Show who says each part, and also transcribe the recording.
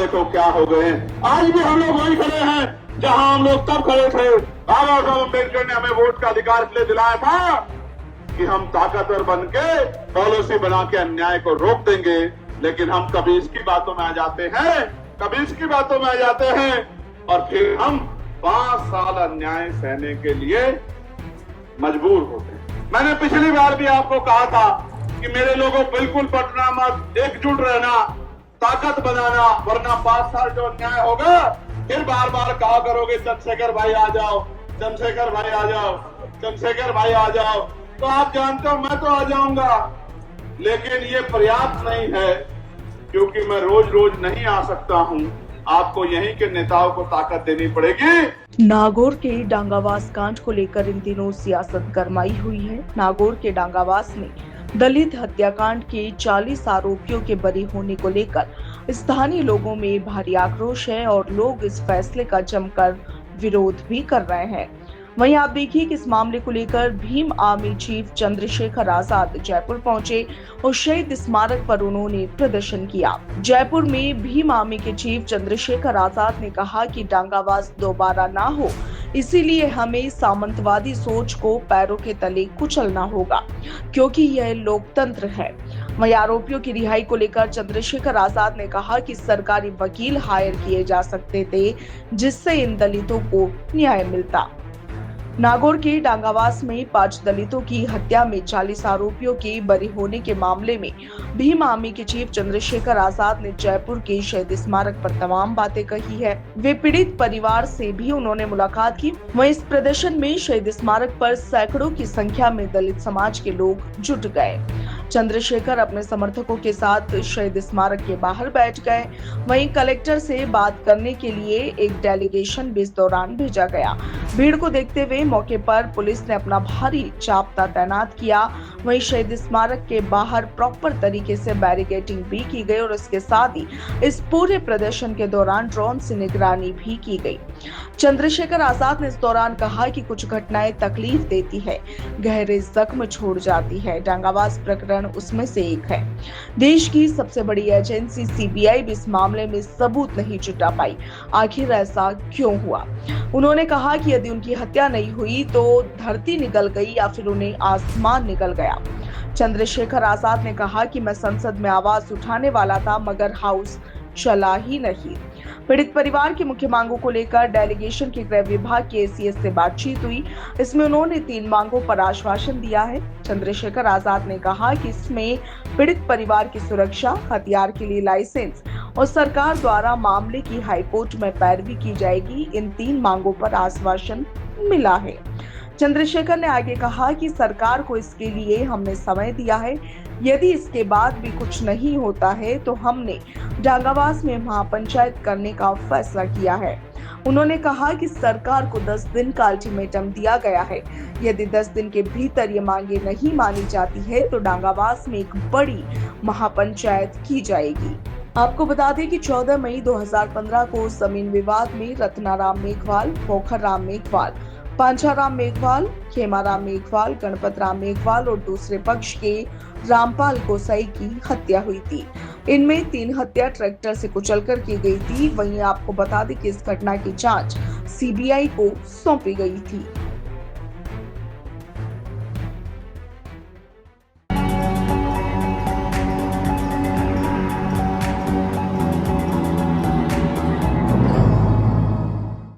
Speaker 1: देखो क्या हो गए। आज भी हम लोग वही खड़े हैं जहां हम लोग तब खड़े थे। बाबा साहब अम्बेडकर ने हमें वोट का अधिकार इसलिए दिलाया था कि हम ताकतवर बन के पॉलिसी बना के अन्याय को रोक देंगे। लेकिन हम कभी इसकी बातों में आ जाते हैं, कभी इसकी बातों में आ जाते हैं, और फिर हम 5 साल अन्याय सहने के लिए मजबूर होते हैं। मैंने पिछली बार भी आपको कहा था कि मेरे लोगों बिल्कुल पटना मत, एकजुट रहना, ताकत बनाना, वरना 5 साल जो अन्याय होगा फिर बार बार कहा करोगे चंद्रशेखर भाई आ जाओ, चंद्रशेखर भाई आ जाओ, चंद्रशेखर भाई आ जाओ। तो आप जानते हो मैं तो आ जाऊंगा, लेकिन ये पर्याप्त नहीं है, क्योंकि मैं रोज रोज नहीं आ सकता हूँ। आपको यहीं के नेताओं को ताकत देनी पड़ेगी।
Speaker 2: नागौर के डांगावास कांड को लेकर इन दिनों सियासत गरमाई हुई है। नागौर के डांगावास में दलित हत्याकांड के 40 आरोपियों के बरी होने को लेकर स्थानीय लोगों में भारी आक्रोश है और लोग इस फैसले का जमकर विरोध भी कर रहे हैं। वहीं आप देखिए कि इस मामले को लेकर भीम आर्मी चीफ चंद्रशेखर आजाद जयपुर पहुंचे और शहीद स्मारक पर उन्होंने प्रदर्शन किया। जयपुर में भीम आर्मी के चीफ चंद्रशेखर आजाद ने कहा कि डांगावास दोबारा ना हो, इसीलिए हमें सामंतवादी सोच को पैरों के तले कुचलना होगा, क्योंकि यह लोकतंत्र है। वहीं आरोपियों की रिहाई को लेकर चंद्रशेखर आजाद ने कहा कि सरकारी वकील हायर किए जा सकते थे, जिससे इन दलितों को न्याय मिलता। नागौर के डांगावास में 5 दलितों की हत्या में 40 आरोपियों के बरी होने के मामले में भीम आर्मी के चीफ चंद्रशेखर आजाद ने जयपुर के शहीद स्मारक पर तमाम बातें कही है। वे पीड़ित परिवार से भी उन्होंने मुलाकात की। वहीं इस प्रदर्शन में शहीद स्मारक पर सैकड़ों की संख्या में दलित समाज के लोग जुट गए। चंद्रशेखर अपने समर्थकों के साथ शहीद स्मारक के बाहर बैठ गए। वहीं कलेक्टर से बात करने के लिए एक डेलीगेशन भी इस दौरान भेजा गया। भीड़ को देखते हुए मौके पर पुलिस ने अपना भारी जाब्ता तैनात किया। वहीं शहीद स्मारक के बाहर प्रॉपर तरीके से बैरिकेडिंग भी की गई और इसके साथ ही इस पूरे प्रदर्शन के दौरान ड्रोन से निगरानी भी की गई। चंद्रशेखर आजाद ने इस दौरान कहा कि कुछ घटनाएं तकलीफ देती है, गहरे जख्म छोड़ जाती है। डांगावास प्रकरण उसमें से एक है। देश की सबसे बड़ी एजेंसी सीबीआई भी इस मामले में सबूत नहीं जुटा पाई। आखिर ऐसा क्यों हुआ? उन्होंने कहा कि यदि उनकी हत्या नहीं हुई तो धरती निकल गई या फिर उन्हें आसमान निकल गया। चंद्रशेखर आजाद ने कहा कि मैं संसद में आवाज उठाने वाला था, मगर हाउस चला ही नहीं। पीड़ित परिवार की मुख्य मांगों को लेकर डेलीगेशन के गृह विभाग के एसीएस से बातचीत हुई। इसमें उन्होंने 3 मांगों पर आश्वासन दिया है। चंद्रशेखर आजाद ने कहा कि इसमें पीड़ित परिवार की सुरक्षा, हथियार के लिए लाइसेंस और सरकार द्वारा मामले की हाईकोर्ट में पैरवी की जाएगी। इन 3 मांगों पर आश्वासन मिला है। चंद्रशेखर ने आगे कहा कि सरकार को इसके लिए हमने समय दिया है। यदि इसके बाद भी कुछ नहीं होता है तो हमने डांगावास में महापंचायत करने का फैसला किया है। उन्होंने कहा कि सरकार को 10 दिन का अल्टीमेटम दिया गया है। यदि 10 दिन के भीतर ये मांगे नहीं मानी जाती है तो डांगावास में एक बड़ी महापंचायत की जाएगी। आपको बता दें कि 14 मई 2015 को जमीन विवाद में रत्नाराम मेघवाल, पोखरराम मेघवाल, पांचाराम मेघवाल, खेमाराम मेघवाल, गणपत राम मेघवाल और दूसरे पक्ष के रामपाल गोसाई की हत्या हुई थी। इनमें 3 हत्या ट्रैक्टर से कुचलकर की गई थी। वहीं आपको बता दें कि इस घटना की जांच सीबीआई को सौंपी गई थी।